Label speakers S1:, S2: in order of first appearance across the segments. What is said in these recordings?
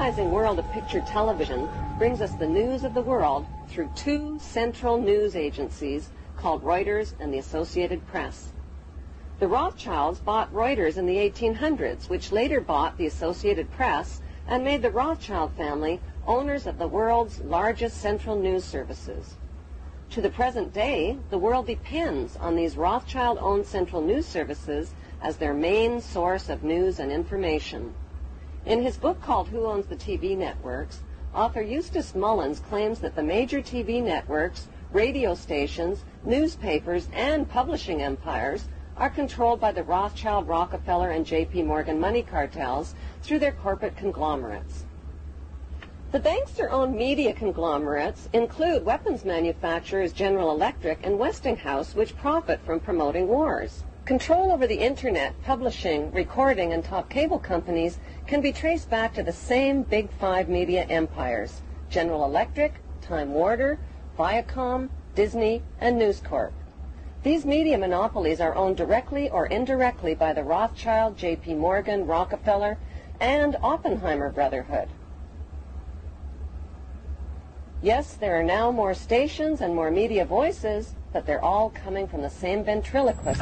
S1: mesmerizing world of picture television brings us the news of the world through two central news agencies called Reuters and the Associated Press. The Rothschilds bought Reuters in the 1800s, which later bought the Associated Press and made the Rothschild family owners of the world's largest central news services. To the present day, the world depends on these Rothschild-owned central news services as their main source of news and information. In his book called Who Owns the TV Networks, author Eustace Mullins claims that the major TV networks, radio stations, newspapers, and publishing empires are controlled by the Rothschild, Rockefeller, and J.P. Morgan money cartels through their corporate conglomerates. The bankster-owned media conglomerates include weapons manufacturers General Electric and Westinghouse, which profit from promoting wars. Control over the Internet, publishing, recording, and top cable companies can be traced back to the same Big Five media empires: General Electric, Time Warner, Viacom, Disney, and News Corp. These media monopolies are owned directly or indirectly by the Rothschild, J.P. Morgan, Rockefeller, and Oppenheimer Brotherhood. Yes, there are now more stations and more media voices, but they're all coming from the same ventriloquist.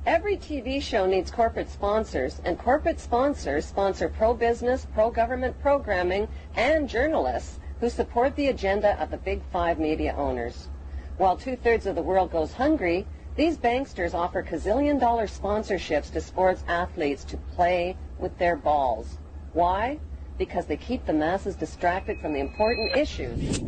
S1: Every TV show needs corporate sponsors, and corporate sponsors sponsor pro-business, pro-government programming, and journalists who support the agenda of the Big Five media owners. While two-thirds of the world goes hungry, these banksters offer gazillion-dollar sponsorships to sports athletes to play with their balls. Why? Because they keep the masses distracted from the important issues.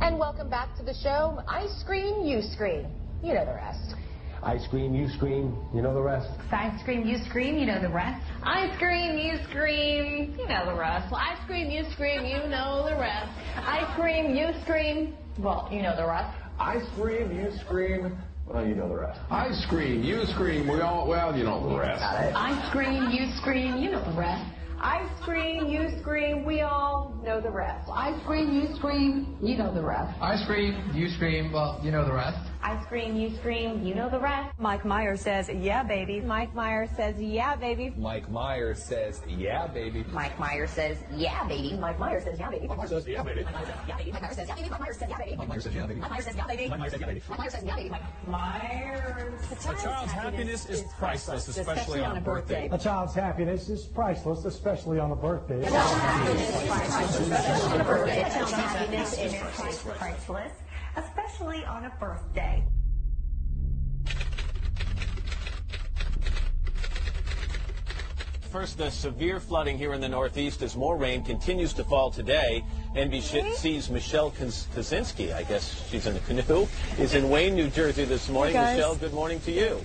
S2: And welcome back to the show. I scream, you scream. You know the rest.
S3: I scream, you scream, you know the rest.
S4: I scream, you scream, you know the rest.
S2: I scream, you scream, you know the rest. Well, I scream, you scream, you know the rest. I scream, you scream, well, you know the rest.
S3: I scream, you scream, well, you know the rest.
S5: I scream, you scream, well, you know the rest.
S4: I scream, you scream, you know the rest.
S2: I scream, you scream, we all know the rest.
S4: I scream, you scream, you know the rest.
S6: I scream, you scream, well, you know the rest.
S2: I scream, you scream, you know the rest.
S7: Mike Myers says, yeah, baby.
S2: Mike Myers says, yeah, baby.
S8: Mike Myers says, yeah, baby.
S4: Mike Myers says, yeah, baby.
S7: Mike Myers says, yeah, baby.
S8: Mike Myers says, yeah, baby.
S7: Mike Myers says, yeah, baby. Mike Myers says, yeah, baby.
S8: Mike Myers says, yeah, baby.
S7: Mike Myers says, yeah, baby.
S8: Mike Myers says, yeah, baby.
S7: Mike Myers says, yeah, baby. Mike Myers.
S8: A child's happiness is priceless, especially on a birthday.
S9: A child's happiness is priceless, especially on a birthday.
S7: A child's happiness is priceless, especially on a birthday. A child's happiness is priceless, especially on a birthday.
S10: First, the severe flooding here in the Northeast as more rain continues to fall today. NBC's Michelle Kaczynski, I guess she's in a canoe, is in Wayne, New Jersey this morning.
S11: Hey,
S10: Michelle, good morning to you.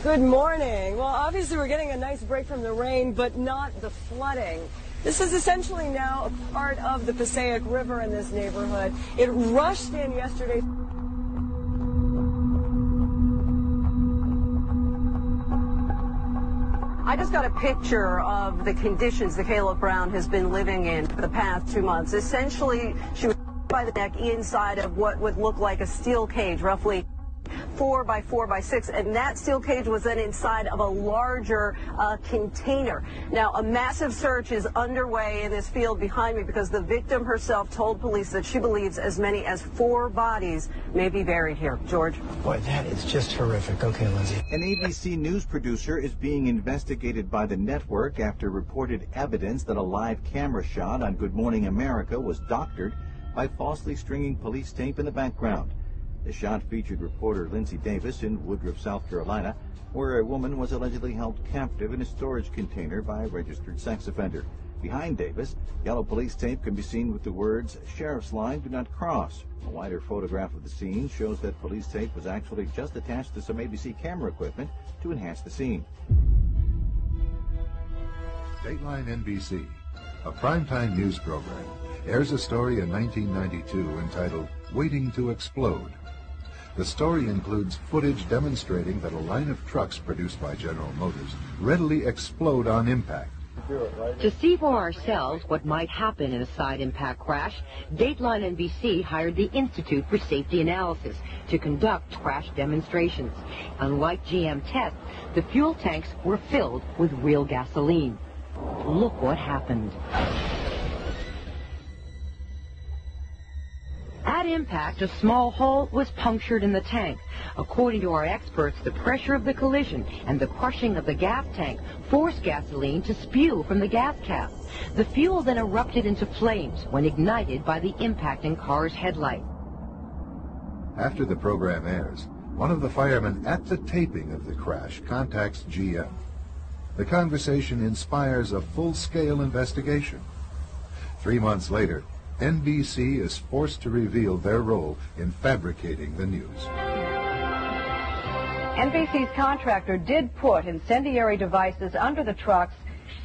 S11: Good morning. Well, obviously we're getting a nice break from the rain, but not the flooding. This is essentially now a part of the Passaic River in this neighborhood. It rushed in yesterday. I just got a picture of the conditions that Caleb Brown has been living in for the past 2 months. Essentially, she was by the neck inside of what would look like a steel cage, roughly 4 by 4 by 6, and that steel cage was then inside of a larger container. Now, a massive search is underway in this field behind me because the victim herself told police that she believes as many as 4 bodies may be buried here. George?
S12: Boy, that is just horrific. Okay, Lindsay.
S13: An ABC News producer is being investigated by the network after reported evidence that a live camera shot on Good Morning America was doctored by falsely stringing police tape in the background. The shot featured reporter Lindsay Davis in Woodruff, South Carolina, where a woman was allegedly held captive in a storage container by a registered sex offender. Behind Davis, yellow police tape can be seen with the words, "Sheriff's Line, do not cross." A wider photograph of the scene shows that police tape was actually just attached to some ABC camera equipment to enhance the scene.
S14: Dateline NBC, a primetime news program, airs a story in 1992 entitled Waiting to Explode. The story includes footage demonstrating that a line of trucks produced by General Motors readily explode on impact.
S15: To see for ourselves what might happen in a side impact crash, Dateline NBC hired the Institute for Safety Analysis to conduct crash demonstrations. Unlike GM tests, the fuel tanks were filled with real gasoline. Look what happened. At impact, a small hole was punctured in the tank. According to our experts, the pressure of the collision and the crushing of the gas tank forced gasoline to spew from the gas cap. The fuel then erupted into flames when ignited by the impacting car's headlight.
S14: After the program airs, one of the firemen at the taping of the crash contacts GM. The conversation inspires a full-scale investigation. 3 months later, NBC is forced to reveal their role in fabricating the news.
S11: NBC's contractor did put incendiary devices under the trucks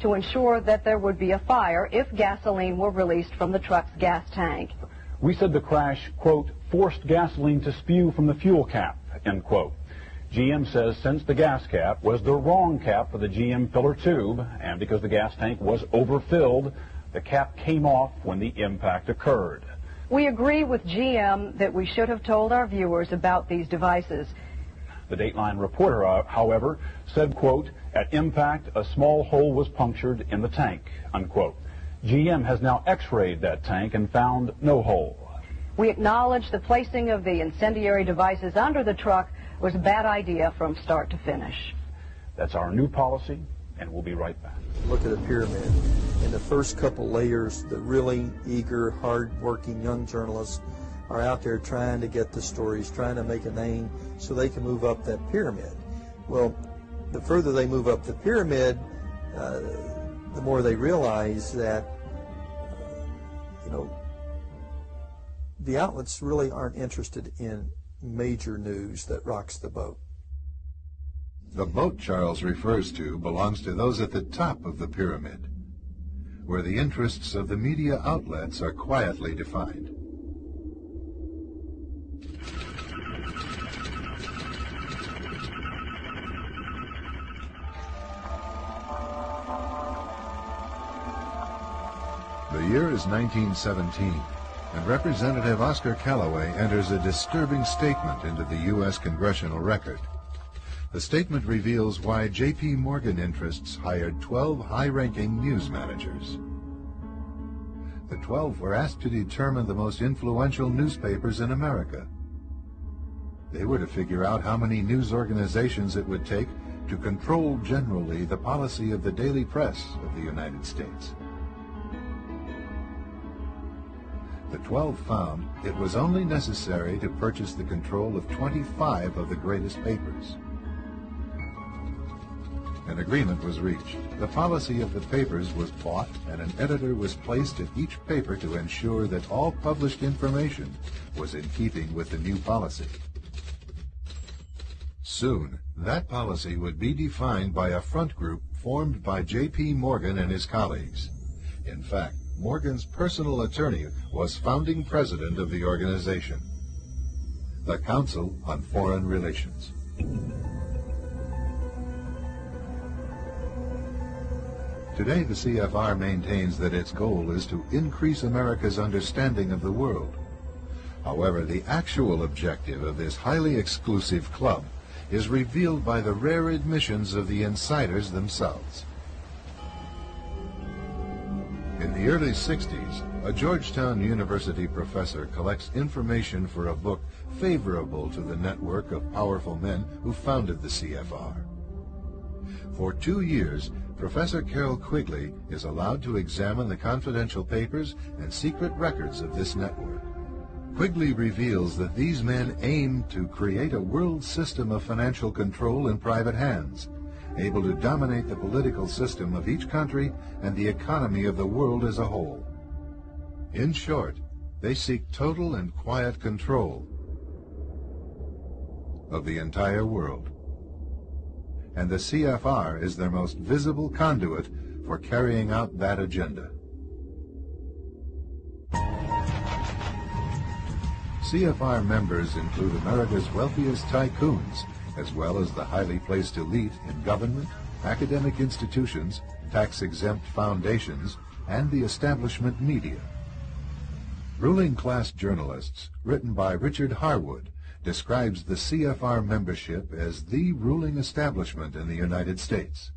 S11: to ensure that there would be a fire if gasoline were released from the truck's gas tank.
S16: We said the crash, quote, forced gasoline to spew from the fuel cap, end quote. GM says since the gas cap was the wrong cap for the GM filler tube, and because the gas tank was overfilled, the cap came off when the impact occurred.
S11: We agree with GM that we should have told our viewers about these devices.
S16: The Dateline reporter, however, said, quote, at impact, a small hole was punctured in the tank, unquote. GM has now x-rayed that tank and found no hole.
S11: We acknowledge the placing of the incendiary devices under the truck was a bad idea from start to finish.
S16: That's our new policy, and we'll be right back.
S17: Look at a pyramid. In the first couple layers, the really eager, hard-working young journalists are out there trying to get the stories, trying to make a name so they can move up that pyramid. Well, the further they move up the pyramid, the more they realize that, the outlets really aren't interested in major news that rocks the boat.
S14: The boat Charles refers to belongs to those at the top of the pyramid, where the interests of the media outlets are quietly defined. The year is 1917, and Representative Oscar Callaway enters a disturbing statement into the U.S. Congressional Record. The statement reveals why J.P. Morgan interests hired 12 high-ranking news managers. The 12 were asked to determine the most influential newspapers in America. They were to figure out how many news organizations it would take to control generally the policy of the daily press of the United States. The 12 found it was only necessary to purchase the control of 25 of the greatest papers. An agreement was reached. The policy of the papers was bought, and an editor was placed at each paper to ensure that all published information was in keeping with the new policy. Soon, that policy would be defined by a front group formed by J.P. Morgan and his colleagues. In fact, Morgan's personal attorney was founding president of the organization, the Council on Foreign Relations. Today, the CFR maintains that its goal is to increase America's understanding of the world. However, the actual objective of this highly exclusive club is revealed by the rare admissions of the insiders themselves. In the early 60s, a Georgetown University professor collects information for a book favorable to the network of powerful men who founded the CFR. For 2 years, Professor Carroll Quigley is allowed to examine the confidential papers and secret records of this network. Quigley reveals that these men aim to create a world system of financial control in private hands, able to dominate the political system of each country and the economy of the world as a whole. In short, they seek total and quiet control of the entire world. And the CFR is their most visible conduit for carrying out that agenda. CFR members include America's wealthiest tycoons, as well as the highly placed elite in government, academic institutions, tax-exempt foundations, and the establishment media. Ruling Class Journalists, written by Richard Harwood, describes the CFR membership as the ruling establishment in the United States.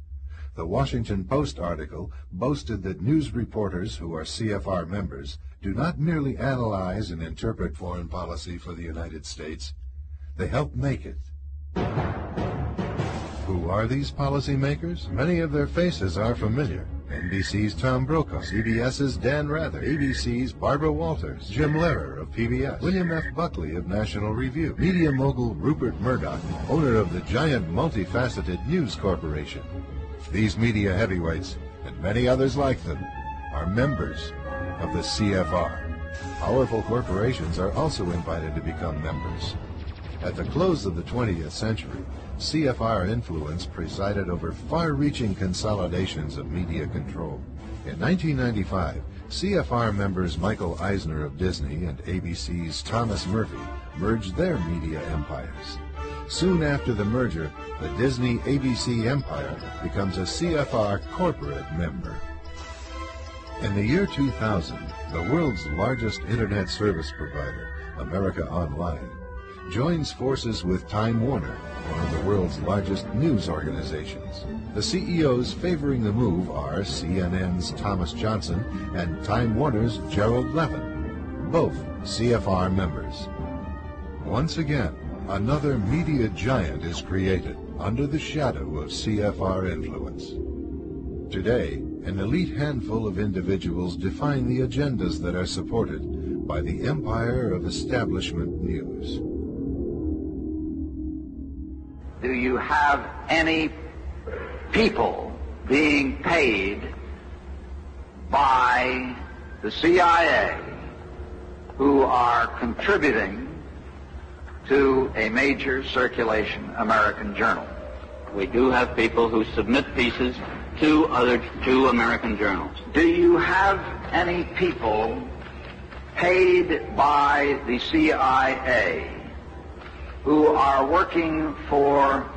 S14: The Washington Post article boasted that news reporters who are CFR members do not merely analyze and interpret foreign policy for the United States, they help make it. Who are these policymakers? Many of their faces are familiar. NBC's Tom Brokaw, CBS's Dan Rather, ABC's Barbara Walters, Jim Lehrer of PBS, William F. Buckley of National Review, media mogul Rupert Murdoch, owner of the giant multifaceted News Corporation. These media heavyweights, and many others like them, are members of the CFR. Powerful corporations are also invited to become members. At the close of the 20th century, CFR influence presided over far-reaching consolidations of media control. In 1995, CFR members Michael Eisner of Disney and ABC's Thomas Murphy merged their media empires. Soon after the merger, the Disney-ABC empire becomes a CFR corporate member. In the year 2000, the world's largest internet service provider, America Online, joins forces with Time Warner, one of the world's largest news organizations. The CEOs favoring the move are CNN's Thomas Johnson and Time Warner's Gerald Levin, both CFR members. Once again, another media giant is created under the shadow of CFR influence. Today, an elite handful of individuals define the agendas that are supported by the empire of establishment news.
S18: Do you have any people being paid by the CIA who are contributing to a major circulation American journal?
S19: We do have people who submit pieces to American journals.
S18: Do you have any people paid by the CIA who are working for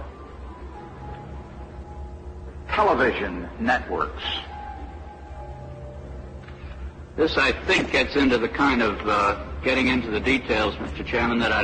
S18: television networks?
S19: This, I think, gets into the kind of getting into the details, Mr. Chairman, that I'd